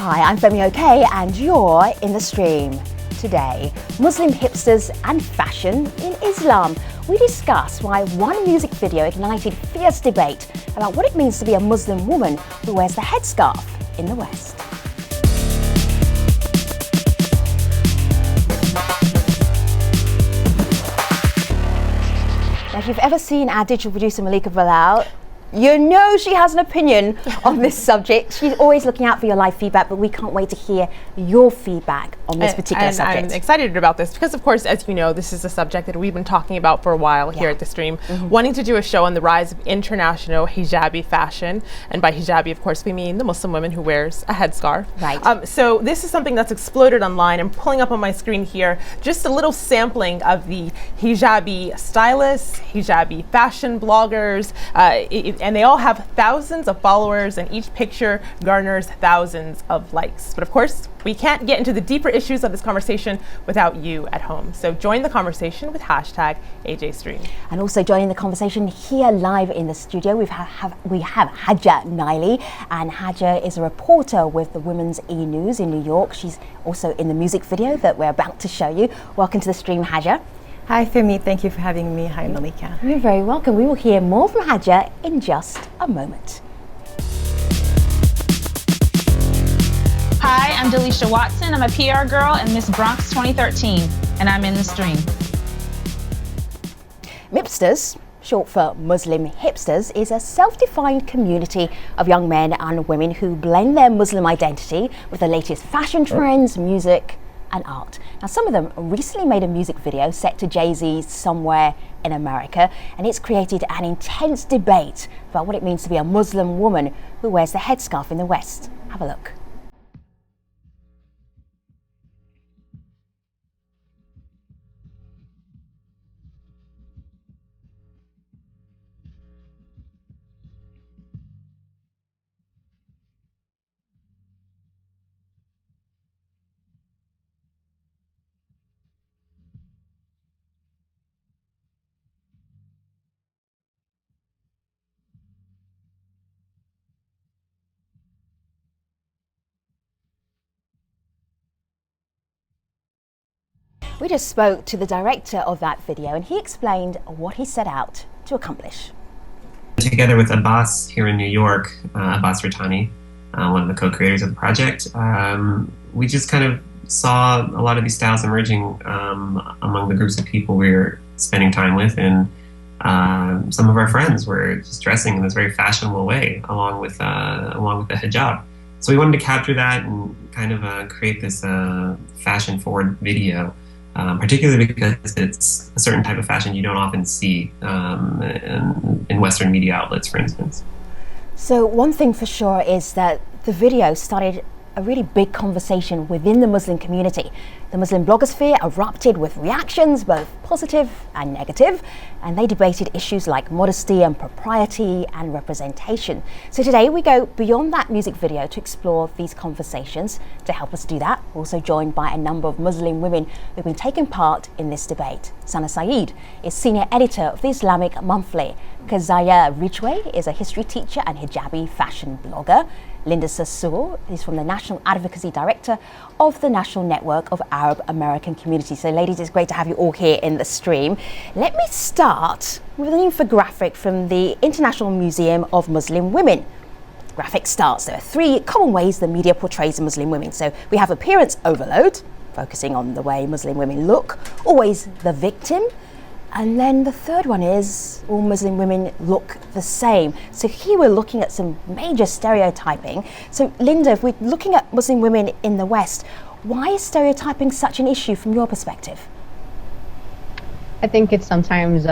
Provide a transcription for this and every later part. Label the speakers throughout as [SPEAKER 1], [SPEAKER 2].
[SPEAKER 1] Hi, I'm Femi OK and you're in the stream. Today, Muslim hipsters and fashion in Islam. We discuss why one music video ignited fierce debate about what it means to be a Muslim woman who wears the headscarf in the West. Now, if you've ever seen our digital producer Malika Bilal, you know she has an opinion on this subject. She's always looking out for your live feedback, but we can't wait to hear your feedback on this particular subject.
[SPEAKER 2] I'm excited about this because, of course, as you know, this is a subject that we've been talking about for a while here at the stream, wanting to do a show on the rise of international hijabi fashion. And by hijabi, of course, we mean the Muslim woman who wears a headscarf.
[SPEAKER 1] Right.
[SPEAKER 2] So this is something that's exploded online. I'm pulling up on my screen here just a little sampling of the hijabi stylists, hijabi fashion bloggers, and they all have thousands of followers, and each picture garners thousands of likes. But of course, we can't get into the deeper issues of this conversation without you at home. So join the conversation with hashtag AJStream.
[SPEAKER 1] And also joining the conversation here live in the studio, we have Haja Naili, and Haja is a reporter with the Women's E-News in New York. She's also in the music video that we're about to show you. Welcome to the stream, Haja.
[SPEAKER 3] Hi Femi, thank you for having me. Hi Malika.
[SPEAKER 1] You're very welcome. We will hear more from Haja in just a moment.
[SPEAKER 4] Hi, I'm Delisha Watson. I'm a PR girl in Miss Bronx 2013, and I'm in the stream.
[SPEAKER 1] Mipsterz, short for Muslim hipsters, is a self-defined community of young men and women who blend their Muslim identity with the latest fashion trends, music, and art. Now, some of them recently made a music video set to Jay-Z's Somewhere in America, and it's created an intense debate about what it means to be a Muslim woman who wears the headscarf in the West. Have a look. We just spoke to the director of that video, and he explained what he set out to accomplish.
[SPEAKER 5] Together with Abbas here in New York, Abbas Ratani, one of the co-creators of the project, we just kind of saw a lot of these styles emerging among the groups of people we were spending time with, and some of our friends were just dressing in this very fashionable way, along with the hijab. So we wanted to capture that and kind of create this fashion-forward video. Particularly because it's a certain type of fashion you don't often see in Western media outlets, for instance.
[SPEAKER 1] So one thing for sure is that the video started a really big conversation within the Muslim community. The Muslim blogosphere erupted with reactions, both positive and negative, and they debated issues like modesty and propriety and representation. So today we go beyond that music video to explore these conversations. To help us do that, we're also joined by a number of Muslim women who've been taking part in this debate. Sana Saeed is senior editor of the Islamic Monthly. Kazaya Ridgway is a history teacher and hijabi fashion blogger. Linda Sassour is from the National Advocacy Director of the National Network of Arab American Communities. So ladies, it's great to have you all here in the stream. Let me start with an infographic from the International Museum of Muslim Women. The graphic starts, there are 3 common ways the media portrays Muslim women. So we have appearance overload, focusing on the way Muslim women look, always the victim. And then the third one is all Muslim women look the same. So here we're looking at some major stereotyping. So Linda, if we're looking at Muslim women in the West, why is stereotyping such an issue from your perspective?
[SPEAKER 6] I think it's sometimes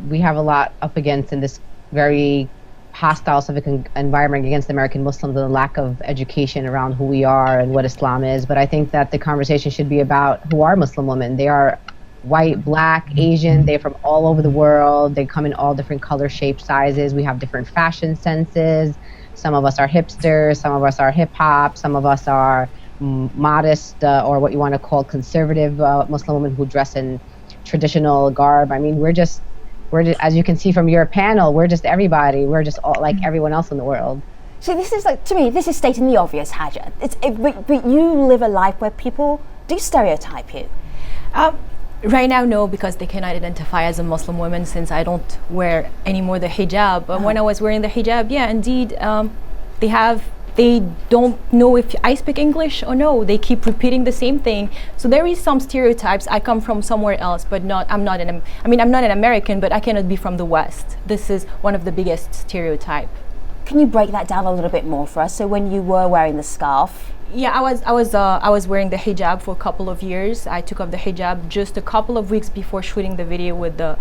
[SPEAKER 6] we have a lot up against in this very hostile civic environment against American Muslims, and the lack of education around who we are and what Islam is. But I think that the conversation should be about who are Muslim women. They are white, black, Asian, they're from all over the world. They come in all different color, shape, sizes. We have different fashion senses. Some of us are hipsters, some of us are hip hop, some of us are modest or what you want to call conservative Muslim women who dress in traditional garb. I mean, we're just, as you can see from your panel, we're just everybody. We're just all like everyone else in the world.
[SPEAKER 1] So this is like, to me, this is stating the obvious, Haja. But you live a life where people do stereotype you.
[SPEAKER 3] Right now, no, because they cannot identify as a Muslim woman since I don't wear anymore the hijab. But when I was wearing the hijab, yeah, indeed, they don't know if I speak English or no. They keep repeating the same thing. So there is some stereotypes. I come from somewhere else, but I'm not an American, but I cannot be from the West. This is one of the biggest stereotype.
[SPEAKER 1] Can you break that down a little bit more for us? So when you were wearing the scarf,
[SPEAKER 3] yeah, I was wearing the hijab for a couple of years. I took off the hijab just a couple of weeks before shooting the video with the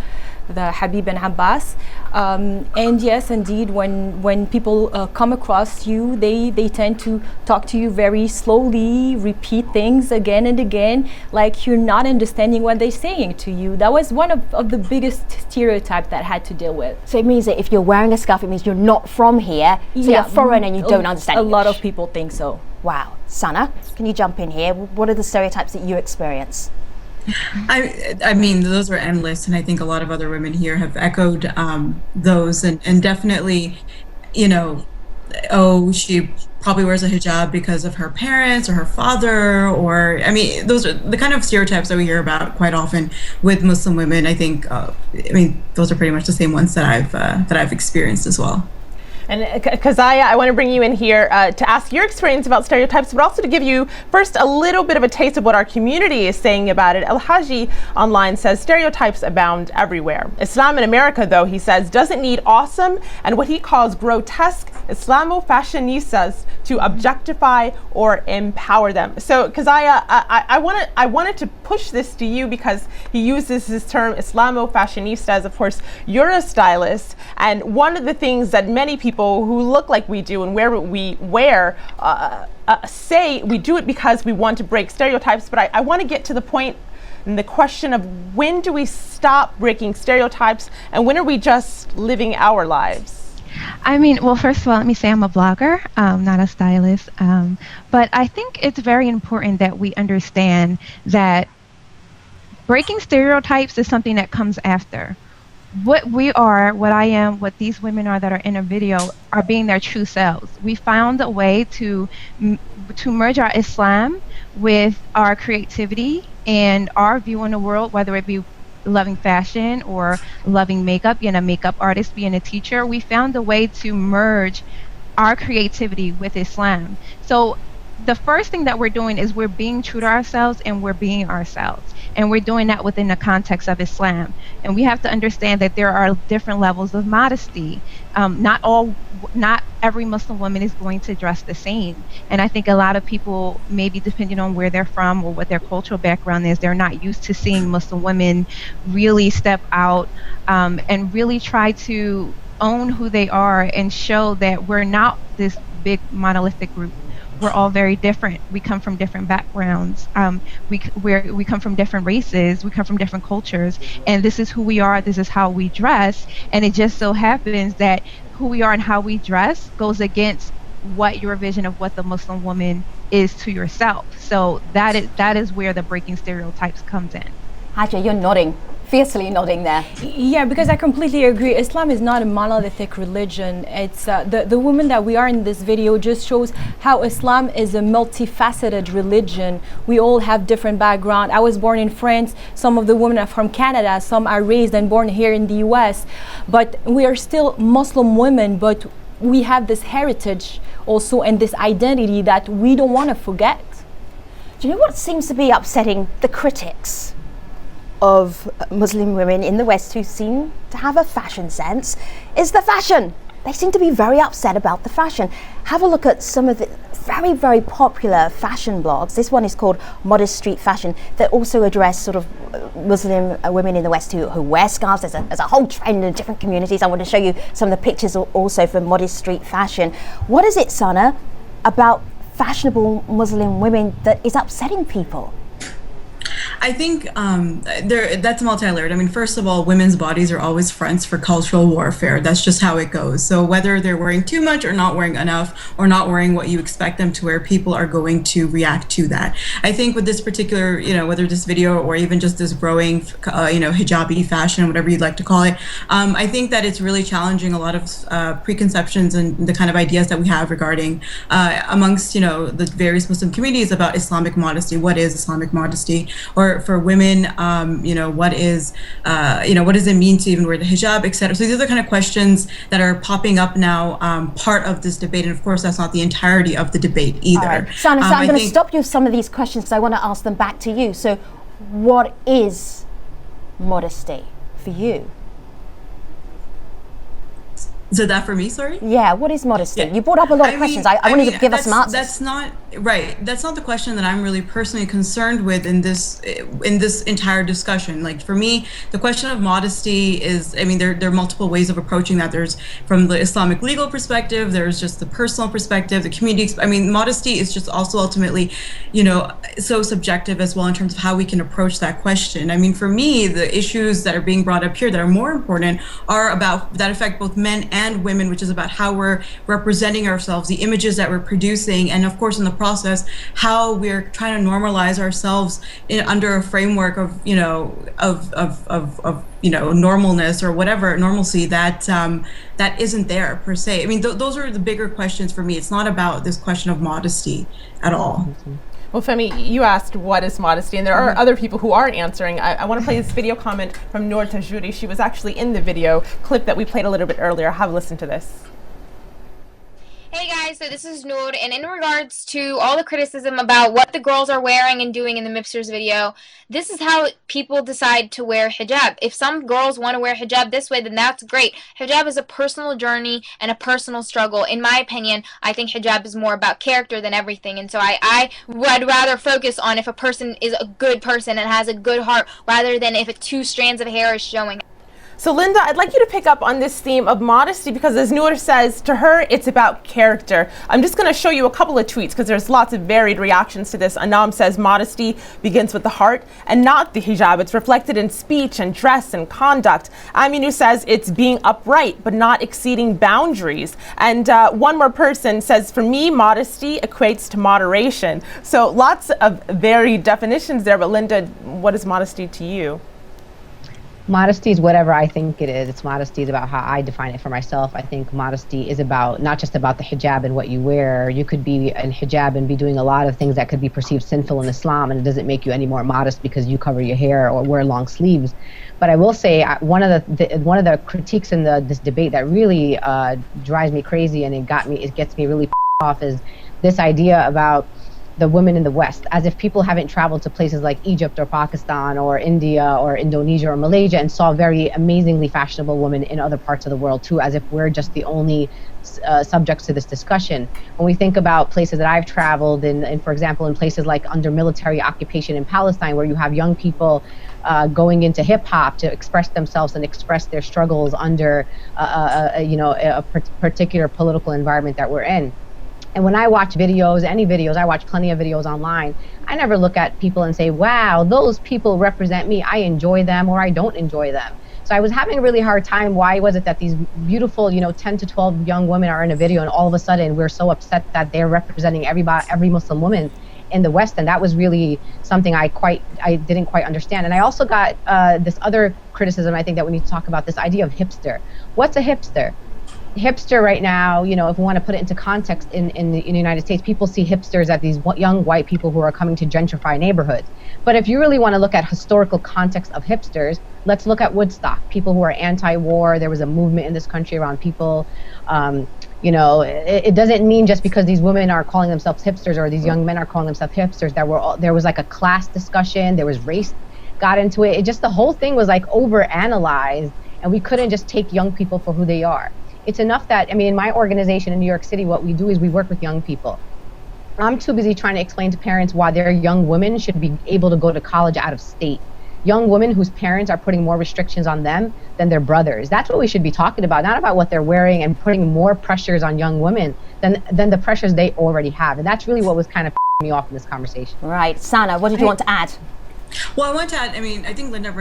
[SPEAKER 3] Habib and Abbas. And yes, indeed, when people come across you, they tend to talk to you very slowly, repeat things again and again, like you're not understanding what they're saying to you. That was one of the biggest stereotypes that I had to deal with.
[SPEAKER 1] so it means that if you're wearing a scarf, it means you're not from here, so
[SPEAKER 3] Yeah,
[SPEAKER 1] you're foreign and you don't understand
[SPEAKER 3] A
[SPEAKER 1] English.
[SPEAKER 3] lot of people think so.
[SPEAKER 1] Wow. Sana, can you jump in here? What are the stereotypes that you experience?
[SPEAKER 7] I mean, those are endless, and I think a lot of other women here have echoed those, and definitely, you know, oh, she probably wears a hijab because of her parents or her father, or I mean, those are the kind of stereotypes that we hear about quite often with Muslim women. I think, I mean, those are pretty much the same ones that I've experienced as well.
[SPEAKER 2] And Kazaya, I want to bring you in here to ask your experience about stereotypes, but also to give you first a little bit of a taste of what our community is saying about it. El Haji online says stereotypes abound everywhere. Islam in America, though, he says, doesn't need awesome and what he calls grotesque Islamo-fashionistas to objectify or empower them. So Kazaya, I wanted to push this to you because he uses this term Islamo-fashionistas. Of course, you're a stylist, and one of the things that many people who look like we do and wear what we wear say we do it because we want to break stereotypes. But I want to get to the point and the question of when do we stop breaking stereotypes and when are we just living our lives?
[SPEAKER 8] I mean, well, first of all, let me say I'm a blogger, not a stylist. But I think it's very important that we understand that breaking stereotypes is something that comes after. What we are, what I am, what these women are that are in a video are being their true selves. We found a way to merge our Islam with our creativity and our view on the world, whether it be loving fashion or loving makeup, being a makeup artist, being a teacher. We found a way to merge our creativity with Islam. So the first thing that we're doing is we're being true to ourselves and we're being ourselves. And we're doing that within the context of Islam. And we have to understand that there are different levels of modesty. Not every Muslim woman is going to dress the same. And I think a lot of people, maybe depending on where they're from or what their cultural background is, they're not used to seeing Muslim women really step out and really try to own who they are and show that we're not this big monolithic group. We're all very different. We come from different backgrounds. We come from different races. We come from different cultures. And this is who we are. This is how we dress. And it just so happens that who we are and how we dress goes against what your vision of what the Muslim woman is to yourself. So that is where the breaking stereotypes comes in.
[SPEAKER 1] Haja, you're nodding, fiercely nodding there.
[SPEAKER 3] Yeah, because I completely agree. Islam is not a monolithic religion. It's the woman that we are in this video just shows how Islam is a multifaceted religion. We all have different background. I was born in France. Some of the women are from Canada. Some are raised and born here in the US. But we are still Muslim women, but we have this heritage also and this identity that we don't want to forget.
[SPEAKER 1] Do you know what seems to be upsetting the critics of Muslim women in the West who seem to have a fashion sense is the fashion. They seem to be very upset about the fashion. Have a look at some of the very, very popular fashion blogs. This one is called Modest Street Fashion, that also address sort of Muslim women in the West who wear scarves. There's a whole trend in different communities. I want to show you some of the pictures also for Modest Street Fashion. What is it, Sana, about fashionable Muslim women that is upsetting people?
[SPEAKER 7] I think that's multi-layered. I mean, first of all, women's bodies are always fronts for cultural warfare. That's just how it goes. So whether they're wearing too much or not wearing enough or not wearing what you expect them to wear, people are going to react to that. I think with this particular, whether this video or even just this growing, hijabi fashion, whatever you'd like to call it, I think that it's really challenging a lot of preconceptions and the kind of ideas that we have regarding amongst, the various Muslim communities about Islamic modesty. What is Islamic modesty? Or for women, what does it mean to even wear the hijab, etc. So these are the kind of questions that are popping up now, part of this debate. And of course, that's not the entirety of the debate either.
[SPEAKER 1] All right. Sana, so I'm going to stop you with some of these questions because I want to ask them back to you. So what is modesty for you?
[SPEAKER 7] So that for me, sorry?
[SPEAKER 1] Yeah, what is modesty? Yeah. You brought up a lot of questions. I wanted you to give us some answers.
[SPEAKER 7] That's not right. That's not the question that I'm really personally concerned with in this entire discussion. Like for me, the question of modesty is, there are multiple ways of approaching that. There's from the Islamic legal perspective, there's just the personal perspective, the community. Modesty is just also ultimately, so subjective as well in terms of how we can approach that question. For me, the issues that are being brought up here that are more important are about that affect both men and women, which is about how we're representing ourselves, the images that we're producing, and of course in the process how we're trying to normalize ourselves under a framework of normalness or whatever normalcy that isn't there per se. Those are the bigger questions for me. It's not about this question of modesty at all.
[SPEAKER 2] Well, Femi, you asked what is modesty, and there are other people who are answering. I want to play this video comment from Noor Tajuri. She was actually in the video clip that we played a little bit earlier. Have a listen to this.
[SPEAKER 9] Hey guys, so this is Noor, and in regards to all the criticism about what the girls are wearing and doing in the Mipsterz video, this is how people decide to wear hijab. If some girls want to wear hijab this way, then that's great. Hijab is a personal journey and a personal struggle. In my opinion, I think hijab is more about character than everything, and so I would rather focus on if a person is a good person and has a good heart rather than if 2 strands of hair is showing.
[SPEAKER 2] So Linda, I'd like you to pick up on this theme of modesty because as Noor says, to her, it's about character. I'm just going to show you a couple of tweets because there's lots of varied reactions to this. Anam says modesty begins with the heart and not the hijab. It's reflected in speech and dress and conduct. Aminu says it's being upright but not exceeding boundaries. And one more person says, for me, modesty equates to moderation. So lots of varied definitions there. But Linda, what is modesty to you?
[SPEAKER 6] Modesty is whatever I think it is. Modesty is about how I define it for myself. I think modesty is about not just about the hijab and what you wear. You could be in hijab and be doing a lot of things that could be perceived sinful in Islam, and it doesn't make you any more modest because you cover your hair or wear long sleeves. But I will say one of the critiques in this debate that really drives me crazy and it gets me really off is this idea about the women in the West, as if people haven't traveled to places like Egypt or Pakistan or India or Indonesia or Malaysia and saw very amazingly fashionable women in other parts of the world too, as if we're just the only subjects to this discussion. When we think about places that I've traveled in, for example, in places like under military occupation in Palestine, where you have young people going into hip hop to express themselves and express their struggles under a particular political environment that we're in. And when I watch videos, I watch plenty of videos online, I never look at people and say, wow, those people represent me. I enjoy them or I don't enjoy them. So I was having a really hard time. Why was it that these beautiful, 10 to 12 young women are in a video and all of a sudden we're so upset that they're representing every Muslim woman in the West? And that was really something I didn't quite understand. And I also got this other criticism, I think, that we need to talk about, this idea of hipster. What's a hipster? Hipster right now, if we want to put it into context in the United States, people see hipsters as these young white people who are coming to gentrify neighborhoods. But if you really want to look at historical context of hipsters, let's look at Woodstock. People who are anti-war. There was a movement in this country around people. It doesn't mean just because these women are calling themselves hipsters or these young men are calling themselves hipsters that there was like a class discussion. There was race got into it. It just, the whole thing was like over-analyzed, and we couldn't just take young people for who they are. It's enough that, in my organization in New York City, what we do is we work with young people. I'm too busy trying to explain to parents why their young women should be able to go to college out of state. Young women whose parents are putting more restrictions on them than their brothers. That's what we should be talking about, not about what they're wearing and putting more pressures on young women than the pressures they already have. And that's really what was kind of me off in this conversation.
[SPEAKER 1] Right. Sana, what did you want to add?
[SPEAKER 7] Well, I want to add, I mean, I think Linda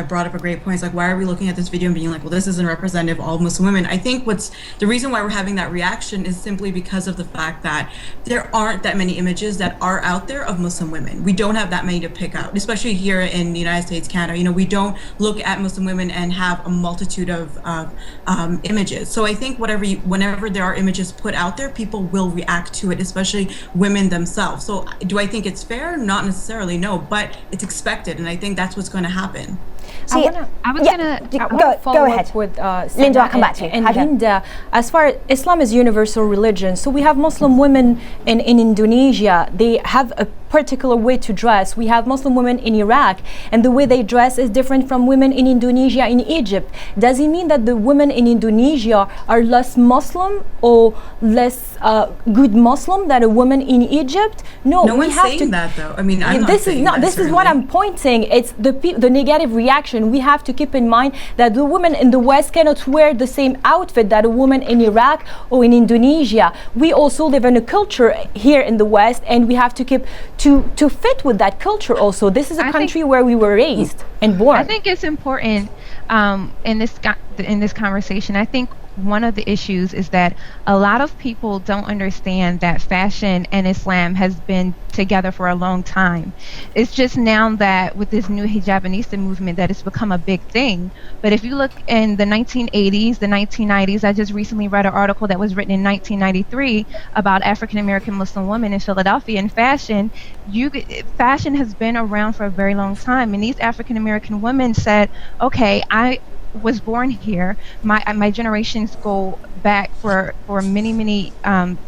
[SPEAKER 7] brought up a great point. It's like, why are we looking at this video and being like, well, this isn't representative of all Muslim women? I think the reason why we're having that reaction is simply because of the fact that there aren't that many images that are out there of Muslim women. We don't have that many to pick out, especially here in the United States, Canada. You know, we don't look at Muslim women and have a multitude of images. So I think whenever there are images put out there, people will react to it, especially women themselves. So do I think it's fair? Not necessarily, no, but it's expected, and I think that's what's going to happen.
[SPEAKER 1] See,
[SPEAKER 3] I was gonna
[SPEAKER 1] go ahead
[SPEAKER 3] with
[SPEAKER 1] Linda. I'll come back to you.
[SPEAKER 3] And Linda, as far as Islam is universal religion, so we have Muslim women in Indonesia. They have a particular way to dress. We have Muslim women in Iraq, and the way they dress is different from women in Indonesia, in Egypt. Does it mean that the women in Indonesia are less Muslim or less good Muslim than a woman in Egypt? No,
[SPEAKER 7] no one's saying that, though. I mean, I'm
[SPEAKER 3] this is what I'm pointing. It's the negative reaction. We have to keep in mind that the women in the West cannot wear the same outfit that a woman in Iraq or in Indonesia. We also live in a culture here in the West, and we have to keep to fit with that culture also. This is a country where we were raised and born.
[SPEAKER 8] I think it's important in this conversation. I think one of the issues is that a lot of people don't understand that fashion and Islam has been together for a long time. It's just now that with this new hijabinista movement that it's become a big thing. But if you look in the 1980s, the 1990s, I just recently read an article that was written in 1993 about African American Muslim women in Philadelphia and fashion. Fashion has been around for a very long time, and these African American women said, okay, I was born here. My generations go back for many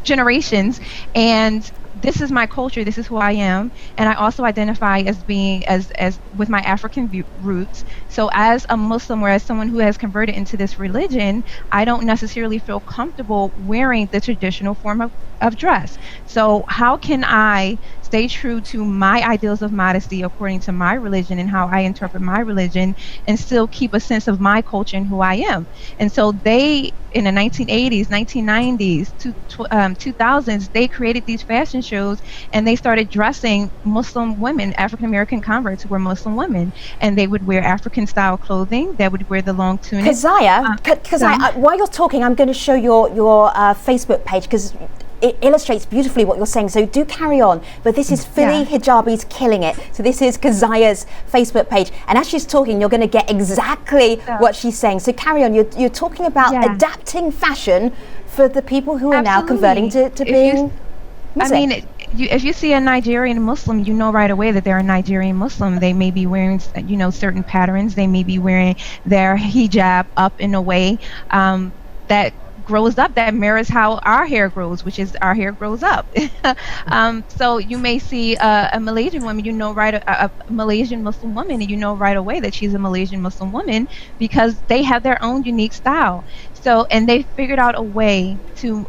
[SPEAKER 8] generations, and this is my culture, this is who I am, and I also identify as being as with my African roots. So as a Muslim or as someone who has converted into this religion, I don't necessarily feel comfortable wearing the traditional form of dress. So how can I stay true to my ideals of modesty according to my religion and how I interpret my religion, and still keep a sense of my culture and who I am? And so they, in the 1980s, 1990s, 2000s, they created these fashion shows, and they started dressing Muslim women, African American converts who were Muslim women, and they would wear African style clothing. They would wear the long tunic.
[SPEAKER 1] Keziah, while you're talking, I'm going to show your Facebook page, because it illustrates beautifully what you're saying, so do carry on. But this is Philly Hijabis Killing It. So this is Keziah's Facebook page, and as she's talking, you're going to get exactly what she's saying. So carry on. You're talking about adapting fashion for the people who are now converting to being Muslim.
[SPEAKER 8] I mean, if you see a Nigerian Muslim, you know right away that they're a Nigerian Muslim. They may be wearing, certain patterns. They may be wearing their hijab up in a way that grows up, that mirrors how our hair grows, which is our hair grows up. So you may see a Malaysian woman, a Malaysian Muslim woman, and you know right away that she's a Malaysian Muslim woman because they have their own unique style. So, and they figured out a way to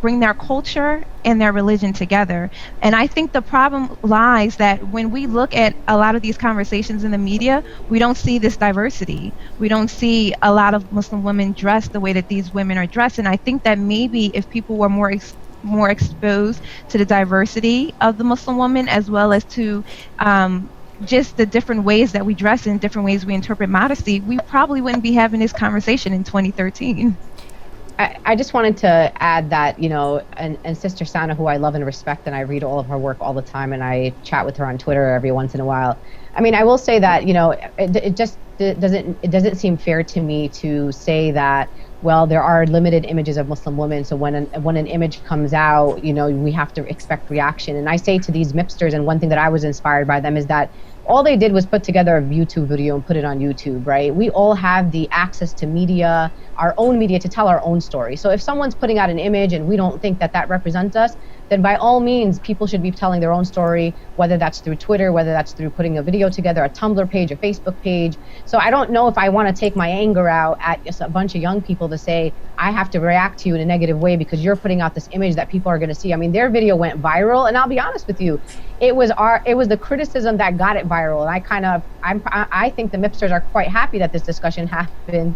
[SPEAKER 8] bring their culture and their religion together. And I think the problem lies that when we look at a lot of these conversations in the media, we don't see this diversity. We don't see a lot of Muslim women dressed the way that these women are dressed. And I think that maybe if people were more exposed to the diversity of the Muslim woman, as well as to just the different ways that we dress and different ways we interpret modesty, we probably wouldn't be having this conversation in 2013.
[SPEAKER 6] I just wanted to add that, and Sister Sana, who I love and respect, and I read all of her work all the time, and I chat with her on Twitter every once in a while. I mean, I will say that, it doesn't seem fair to me to say that, well, there are limited images of Muslim women, so when an image comes out, we have to expect reaction. And I say to these Mipsterz, and one thing that I was inspired by them is that all they did was put together a YouTube video and put it on YouTube, right? We all have the access to media, our own media, to tell our own story. So if someone's putting out an image and we don't think that represents us, then by all means, people should be telling their own story, whether that's through Twitter, whether that's through putting a video together, a Tumblr page, a Facebook page. So I don't know if I want to take my anger out at just a bunch of young people to say, I have to react to you in a negative way because you're putting out this image that people are going to see. I mean, their video went viral, and I'll be honest with you, it was the criticism that got it viral. And I think the Mipsterz are quite happy that this discussion happened.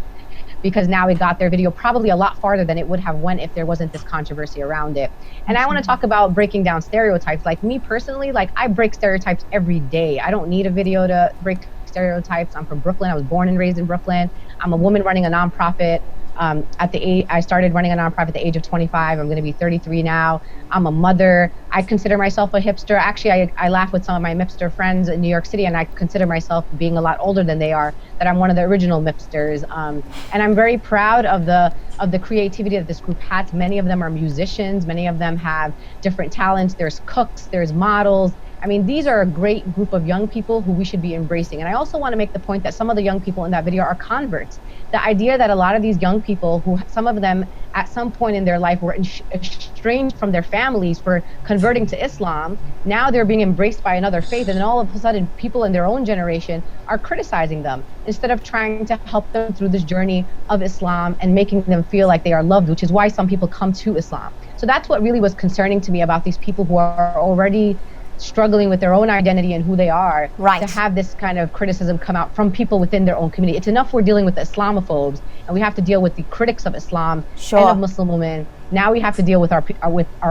[SPEAKER 6] because now it got their video probably a lot farther than it would have went if there wasn't this controversy around it. And I want to talk about breaking down stereotypes. Like me personally, like I break stereotypes every day. I don't need a video to break stereotypes. I'm from Brooklyn. I was born and raised in Brooklyn. I'm a woman running a nonprofit. I started running a nonprofit at the age of 25. I'm going to be 33 now. I'm a mother. I consider myself a hipster. Actually, I laugh with some of my Mipster friends in New York City, and I consider myself being a lot older than they are, that I'm one of the original Mipsters. And I'm very proud of the creativity that this group has. Many of them are musicians. Many of them have different talents. There's cooks, there's models. I mean, these are a great group of young people who we should be embracing. And I also want to make the point that some of the young people in that video are converts. The idea that a lot of these young people, who some of them at some point in their life were estranged from their families for converting to Islam, now they're being embraced by another faith, and then all of a sudden people in their own generation are criticizing them instead of trying to help them through this journey of Islam and making them feel like they are loved, which is why some people come to Islam. So that's what really was concerning to me about these people who are already struggling with their own identity and who they are, to have this kind of criticism come out from people within their own community. It's enough we're dealing with the Islamophobes, and we have to deal with the critics of Islam and of Muslim women. Now we have to deal with our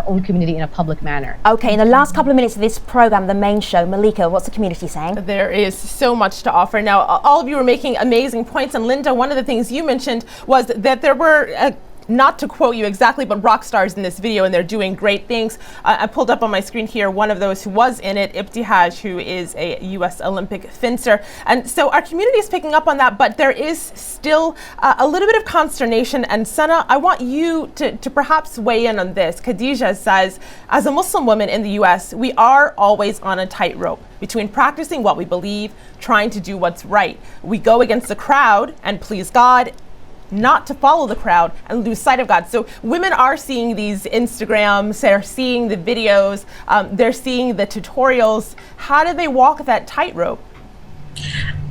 [SPEAKER 6] own community in a public manner.
[SPEAKER 1] Okay, in the last couple of minutes of this program, the main show, Malika, what's the community saying?
[SPEAKER 2] There is so much to offer. Now, all of you were making amazing points, and Linda, one of the things you mentioned was that there were not to quote you exactly, but rock stars in this video, and they're doing great things. I pulled up on my screen here one of those who was in it, Ibtihaj, who is a U.S. Olympic fencer. And so our community is picking up on that, but there is still a little bit of consternation. And Sana, I want you to perhaps weigh in on this. Khadija says, as a Muslim woman in the U.S., we are always on a tightrope between practicing what we believe, trying to do what's right. We go against the crowd and please God, not to follow the crowd and lose sight of God. So women are seeing these Instagrams, they're seeing the videos, they're seeing the tutorials. How do they walk that tightrope?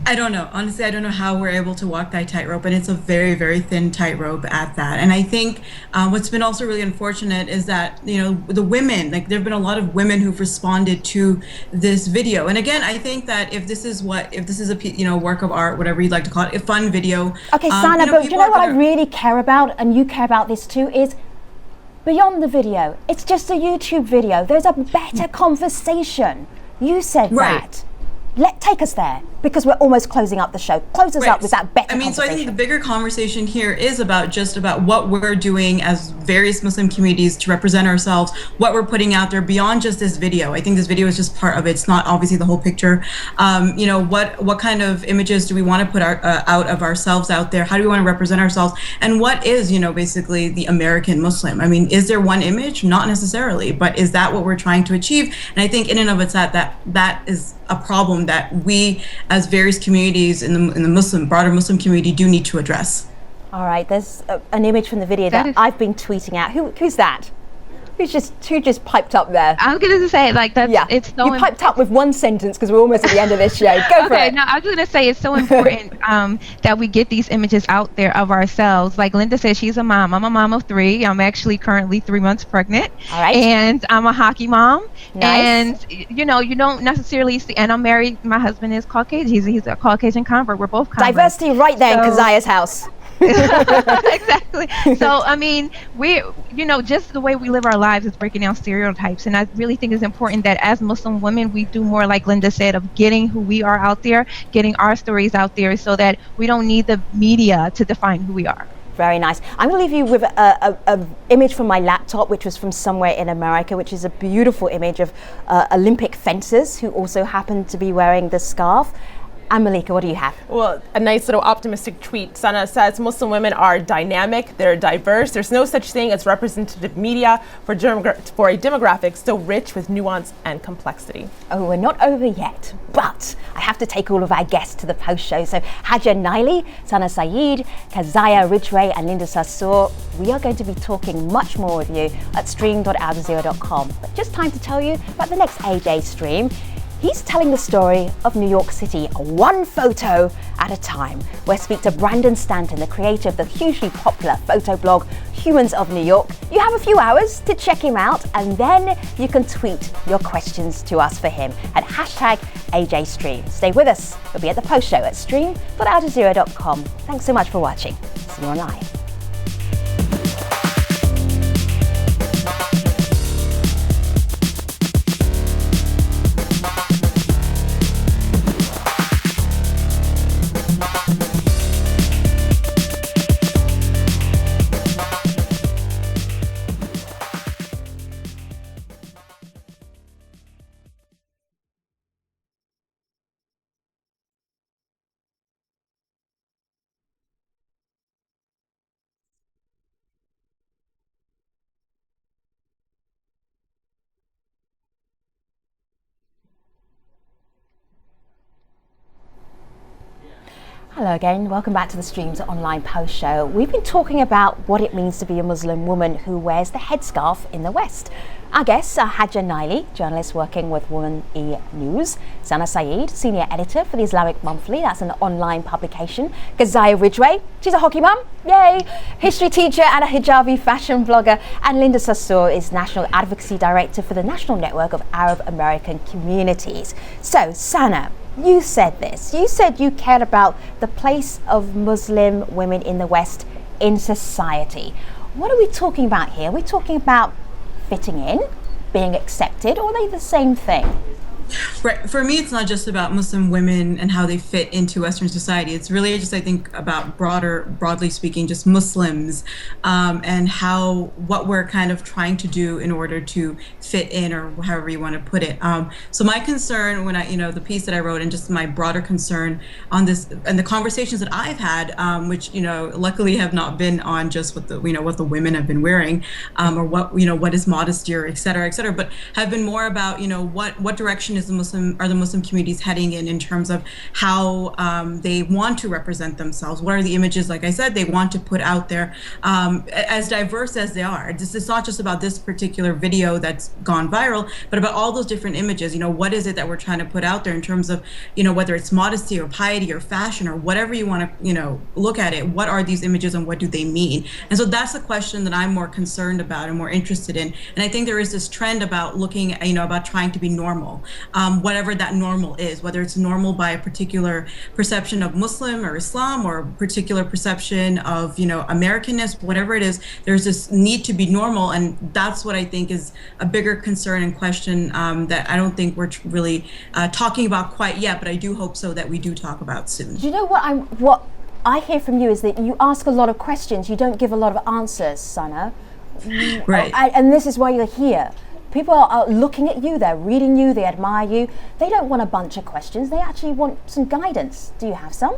[SPEAKER 7] I don't know. Honestly, I don't know how we're able to walk that tightrope, and it's a very, very thin tightrope at that. And I think what's been also really unfortunate is that, you know, the women, like there've been a lot of women who've responded to this video. And again, I think that if this is a work of art, whatever you'd like to call it, a fun video.
[SPEAKER 1] Okay, Sana, but you know what I really care about, and you care about this too, is beyond the video. It's just a YouTube video. There's a better conversation. You said that. Take us there, because we're almost closing up the show. Close us up with that better conversation.
[SPEAKER 7] So I think the bigger conversation here is about what we're doing as various Muslim communities to represent ourselves, what we're putting out there beyond just this video. I think this video is just part of it. It's not obviously the whole picture. You know, what kind of images do we want to put out of ourselves out there? How do we want to represent ourselves? And what is, you know, basically the American Muslim? I mean, is there one image? Not necessarily, but is that what we're trying to achieve? And I think in and of itself that is a problem that we as various communities in the broader Muslim community do need to address.
[SPEAKER 1] All right, there's an image from the video that I've been tweeting out. Who's that? Who just piped up there?
[SPEAKER 8] I was going to say, like, that's, it's so
[SPEAKER 1] you piped up with one sentence because we're almost at the end of this show. Go for it.
[SPEAKER 8] No, I was going to say it's so important that we get these images out there of ourselves. Like Linda said, she's a mom. I'm a mom of 3. I'm actually currently 3 months pregnant.
[SPEAKER 1] All right.
[SPEAKER 8] And I'm a hockey mom.
[SPEAKER 1] Nice.
[SPEAKER 8] And, you know, you don't necessarily see, and I'm married. My husband is Caucasian. He's a Caucasian convert. We're both converts.
[SPEAKER 1] Diversity right there in Keziah's house.
[SPEAKER 8] Exactly. So, I mean, just the way we live our lives is breaking down stereotypes. And I really think it's important that as Muslim women, we do more, like Linda said, of getting who we are out there, getting our stories out there so that we don't need the media to define who we are.
[SPEAKER 1] Very nice. I'm going to leave you with an image from my laptop, which was from somewhere in America, which is a beautiful image of Olympic fencers who also happen to be wearing the scarf. And Malika, what do you have? Well,
[SPEAKER 2] a nice little optimistic tweet. Sana says Muslim women are dynamic, they're diverse. There's no such thing as representative media for a demographic so rich with nuance and complexity.
[SPEAKER 1] Oh, we're not over yet, but I have to take all of our guests to the post show. So Haja Naili, Sana Saeed, Keziah Ridgway, and Linda Sarsour, we are going to be talking much more with you at stream.aljazeera.com. But just time to tell you about the next AJ stream. He's telling the story of New York City, one photo at a time. We'll speak to Brandon Stanton, the creator of the hugely popular photo blog Humans of New York. You have a few hours to check him out, and then you can tweet your questions to us for him at #AJStream. Stay with us. We'll be at the post show at stream.aljazeera.com. Thanks so much for watching. See you online. Hello again, welcome back to the Streams online post show. We've been talking about what it means to be a Muslim woman who wears the headscarf in the West. Our guests are Haja Naili, journalist working with Woman E News, Sana Saeed, senior editor for the Islamic Monthly, that's an online publication, Keziah Ridgway, she's a hockey mum, yay, history teacher and a hijabi fashion blogger, and Linda Sassour is national advocacy director for the National Network of Arab American Communities. So, Sana, you said this. You said you cared about the place of Muslim women in the West in society. What are we talking about here? Are we talking about fitting in, being accepted, or are they the same thing?
[SPEAKER 7] Right. For me, it's not just about Muslim women and how they fit into Western society. It's really just, I think, about broadly speaking, just Muslims and what we're kind of trying to do in order to fit in, or however you want to put it. So my concern when the piece that I wrote, and just my broader concern on this and the conversations that I've had, which, luckily have not been on just what the women have been wearing, or what is modesty, or et cetera, but have been more about, what direction are the Muslim communities heading in terms of how they want to represent themselves? What are the images, like I said, they want to put out there, as diverse as they are? It's not just about this particular video that's gone viral, but about all those different images. What is it that we're trying to put out there in terms of, whether it's modesty or piety or fashion or whatever you want to, look at it. What are these images and what do they mean? And so that's the question that I'm more concerned about and more interested in. And I think there is this trend about looking, about trying to be normal. Whatever that normal is, whether it's normal by a particular perception of Muslim or Islam, or a particular perception of, Americanness, whatever it is, there's this need to be normal. And that's what I think is a bigger concern and question that I don't think we're really talking about quite yet, but I do hope so that we do talk about soon.
[SPEAKER 1] Do you know what I hear from you is that you ask a lot of questions, you don't give a lot of answers, Sana.
[SPEAKER 7] Right.
[SPEAKER 1] And this is why you're here. People are looking at you, they're reading you, they admire you. They don't want a bunch of questions, they actually want some guidance. Do you have some?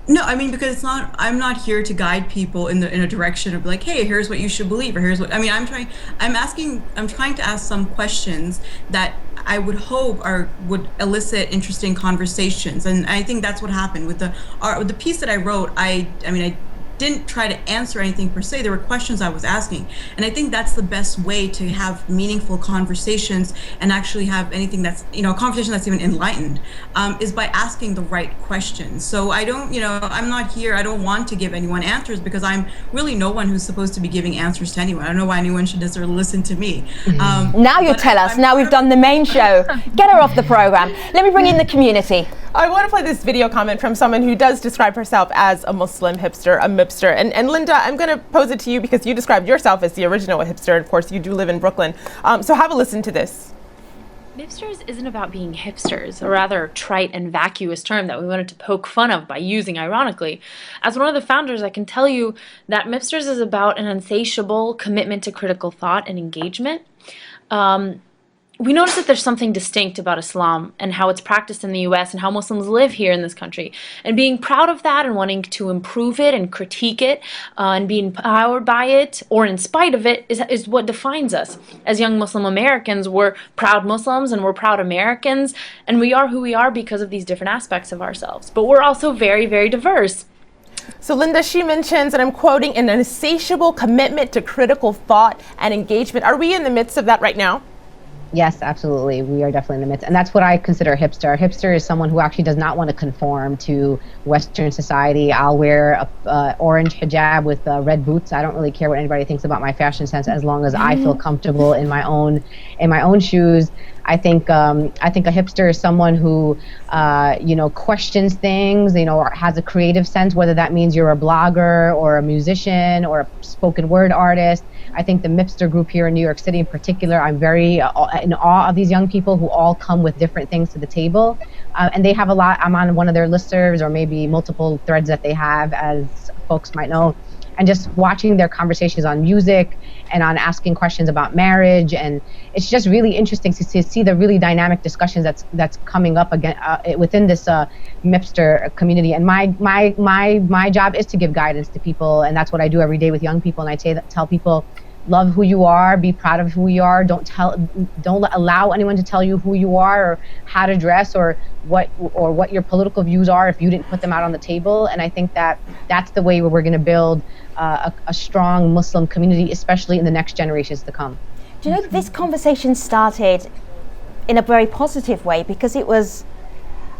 [SPEAKER 7] No, I mean, because I'm not here to guide people in a direction of like, hey, here's what you should believe, or here's what, I'm trying to ask some questions that I would hope would elicit interesting conversations. And I think that's what happened with the piece that I wrote. I didn't try to answer anything per se. There were questions I was asking. And I think that's the best way to have meaningful conversations and actually have anything that's, a conversation that's even enlightened, is by asking the right questions. So I don't, I'm not here, I don't want to give anyone answers, because I'm really no one who's supposed to be giving answers to anyone. I don't know why anyone should necessarily listen to me.
[SPEAKER 1] Now you tell us, now we've done the main show. Get her off the program. Let me bring in the community.
[SPEAKER 2] I want to play this video comment from someone who does describe herself as a Muslim hipster, a Mipster. And Linda, I'm going to pose it to you because you described yourself as the original hipster. Of course, you do live in Brooklyn. So have a listen to this.
[SPEAKER 10] Mipsters isn't about being hipsters, a rather trite and vacuous term that we wanted to poke fun of by using ironically. As one of the founders, I can tell you that Mipsters is about an insatiable commitment to critical thought and engagement. We notice that there's something distinct about Islam and how it's practiced in the US and how Muslims live here in this country. And being proud of that and wanting to improve it and critique it and be empowered by it or in spite of it is what defines us. As young Muslim Americans, we're proud Muslims and we're proud Americans, and we are who we are because of these different aspects of ourselves. But we're also very, very diverse.
[SPEAKER 2] So Linda, she mentions, and I'm quoting, an insatiable commitment to critical thought and engagement. Are we in the midst of that right now?
[SPEAKER 6] Yes, absolutely. We are definitely in the midst. And that's what I consider a hipster. A hipster is someone who actually does not want to conform to Western society. I'll wear a orange hijab with red boots. I don't really care what anybody thinks about my fashion sense as long as I feel comfortable in my own shoes. I think a hipster is someone who questions things, or has a creative sense, whether that means you're a blogger or a musician or a spoken word artist. I think the Mipster group here in New York City in particular, I'm very in awe of these young people who all come with different things to the table. And they have a lot. I'm on one of their listservs, or maybe multiple threads that they have, as folks might know. And just watching their conversations on music and on asking questions about marriage. And it's just really interesting to see the really dynamic discussions that's coming up again within this Mipster community. And my job is to give guidance to people. And that's what I do every day with young people. And I tell people, love who you are, be proud of who you are. Don't allow anyone to tell you who you are or how to dress or what your political views are if you didn't put them out on the table. And I think that's the way we're going to build a strong Muslim community, especially in the next generations to come.
[SPEAKER 1] Do you know, this conversation started in a very positive way because it was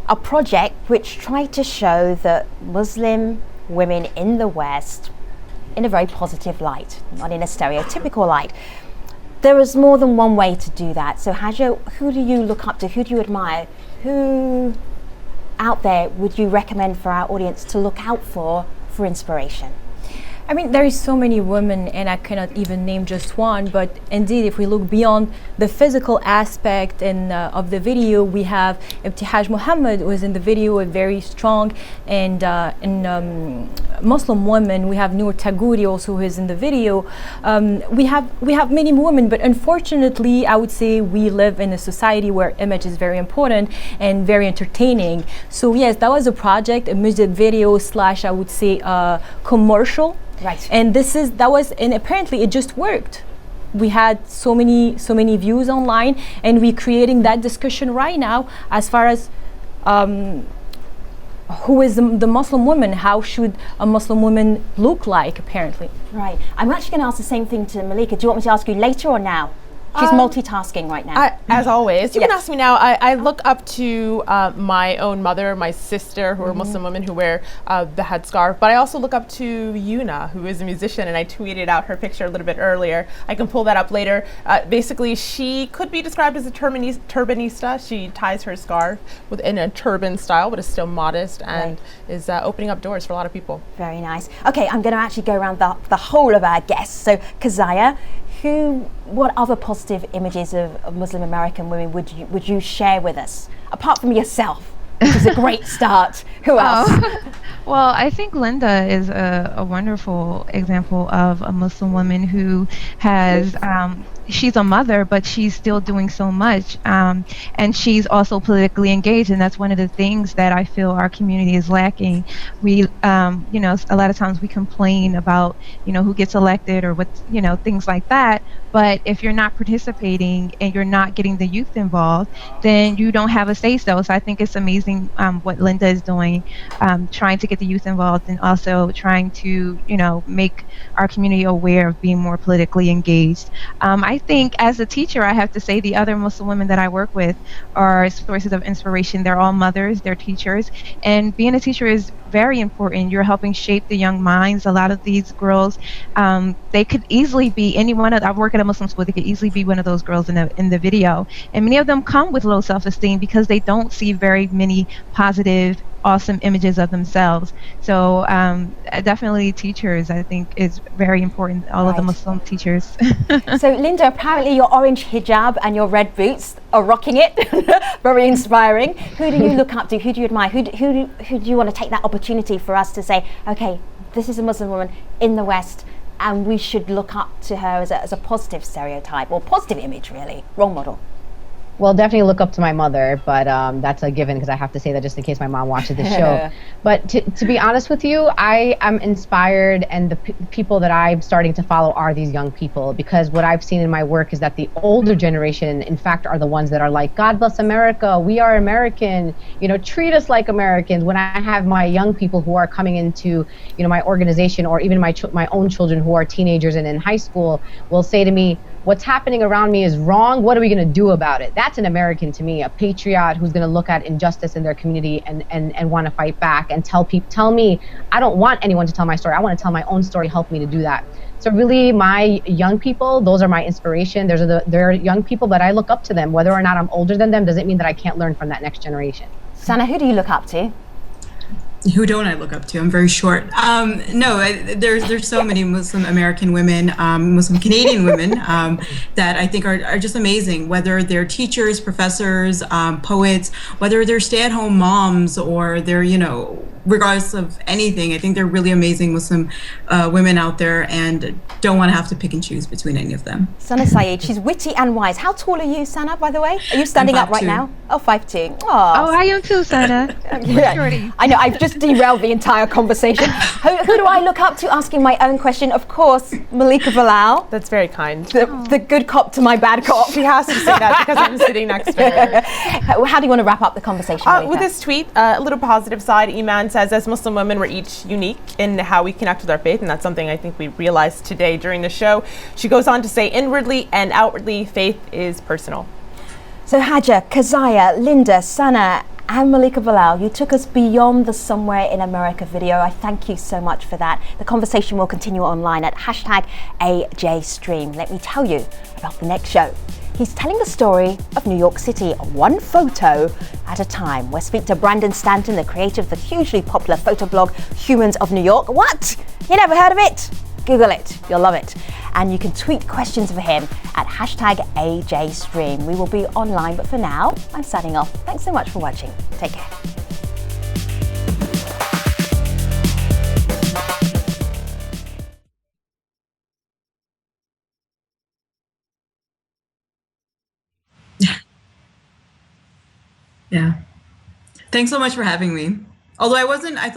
[SPEAKER 1] a project which tried to show that Muslim women in the West in a very positive light, not in a stereotypical light. There is more than one way to do that. So Hajo, who do you look up to? Who do you admire? Who out there would you recommend for our audience to look out for inspiration?
[SPEAKER 3] I mean, there is so many women, and I cannot even name just one, but indeed, if we look beyond the physical aspect and of the video, we have Ibtihaj Muhammad, who is in the video, a very strong and Muslim woman. We have Noor Taguri also, who is in the video. We have many women, but unfortunately, I would say we live in a society where image is very important and very entertaining. So yes, that was a project, a music video / I would say a commercial.
[SPEAKER 1] Right.
[SPEAKER 3] And and apparently it just worked. We had so many views online, and we're creating that discussion right now as far as who is the Muslim woman, how should a Muslim woman look like, apparently.
[SPEAKER 1] Right. I'm actually going to ask the same thing to Malika. Do you want me to ask you later or now? She's multitasking right now.
[SPEAKER 2] As always. You can ask me now. I look up to my own mother, my sister, who are Muslim women who wear the headscarf. But I also look up to Yuna, who is a musician, and I tweeted out her picture a little bit earlier. I can pull that up later. Basically, she could be described as a turbanista. She ties her scarf in a turban style, but is still modest and is opening up doors for a lot of people.
[SPEAKER 1] Very nice. Okay, I'm going to actually go around the whole of our guests. So, Keziah, what other positive images of Muslim American women would you share with us, apart from yourself, which is a great start? Who else?
[SPEAKER 8] Well, I think Linda is a wonderful example of a Muslim woman who has she's a mother, but she's still doing so much, and she's also politically engaged, and that's one of the things that I feel our community is lacking. We, a lot of times we complain about, who gets elected or what, things like that. But if you're not participating and you're not getting the youth involved, then you don't have a say-so. So I think it's amazing what Linda is doing, trying to get the youth involved and also trying to, make our community aware of being more politically engaged. I think as a teacher, I have to say the other Muslim women that I work with are sources of inspiration. They're all mothers, they're teachers, and being a teacher is very important. You're helping shape the young minds. A lot of these girls, they could easily be any one of. I work at a Muslim school. They could easily be one of those girls in the video, and many of them come with low self-esteem because they don't see very many positive, awesome images of themselves. So definitely teachers, I think, is very important. All of the Muslim teachers.
[SPEAKER 1] So Linda, apparently your orange hijab and your red boots are rocking it. Very inspiring. Who do you look up to? Who do you admire? Who do you want to take that opportunity for us to say, okay, this is a Muslim woman in the West, and we should look up to her as a positive stereotype or positive image, really, role model?
[SPEAKER 6] Well, definitely look up to my mother, but that's a given because I have to say that just in case my mom watches the show. But to be honest with you, I am inspired, and the people that I'm starting to follow are these young people, because what I've seen in my work is that the older generation, in fact, are the ones that are like, God bless America, we are American, treat us like Americans. When I have my young people who are coming into, my organization, or even my own children who are teenagers and in high school, will say to me, what's happening around me is wrong. What are we going to do about it? That's an American to me, a patriot who's going to look at injustice in their community and want to fight back and tell me, I don't want anyone to tell my story. I want to tell my own story. Help me to do that. So really, my young people, those are my inspiration. They're young people, but I look up to them. Whether or not I'm older than them doesn't mean that I can't learn from that next generation.
[SPEAKER 1] Sana, who do you look up to?
[SPEAKER 7] Who don't I look up to? I'm very short. There's so many Muslim American women, Muslim Canadian women that I think are just amazing. Whether they're teachers, professors, poets, whether they're stay-at-home moms, or they're, regardless of anything, I think they're really amazing Muslim women out there, and don't want to have to pick and choose between any of them.
[SPEAKER 1] Sana Saeed, she's witty and wise. How tall are you, Sana, by the way? Are you standing up right now? Oh, 5'2". Oh,
[SPEAKER 8] I am too, Sana.
[SPEAKER 1] Yeah. I know, I've just derailed the entire conversation. Who do I look up to? Asking my own question, of course, Malika Bilal.
[SPEAKER 2] That's very kind.
[SPEAKER 1] The good cop to my bad cop.
[SPEAKER 2] She has to say that because I'm sitting next to her.
[SPEAKER 1] How do you want to wrap up the conversation, Malika?
[SPEAKER 2] With this tweet, a little positive side, Iman says, as Muslim women, we're each unique in how we connect with our faith, and that's something I think we realized today during the show. She goes on to say, inwardly and outwardly, faith is personal.
[SPEAKER 1] So Haja, Kazaya, Linda, Sana, and Malika Bilal, you took us beyond the Somewhere in America video. I thank you so much for that. The conversation will continue online at #AJStream. Let me tell you about the next show. He's telling the story of New York City, one photo at a time. We'll speak to Brandon Stanton, the creator of the hugely popular photo blog, Humans of New York. What? You never heard of it? Google it, you'll love it. And you can tweet questions for him at #AJStream. We will be online, but for now, I'm signing off. Thanks so much for watching. Take care.
[SPEAKER 7] Yeah. Thanks so much for having me. Although I thought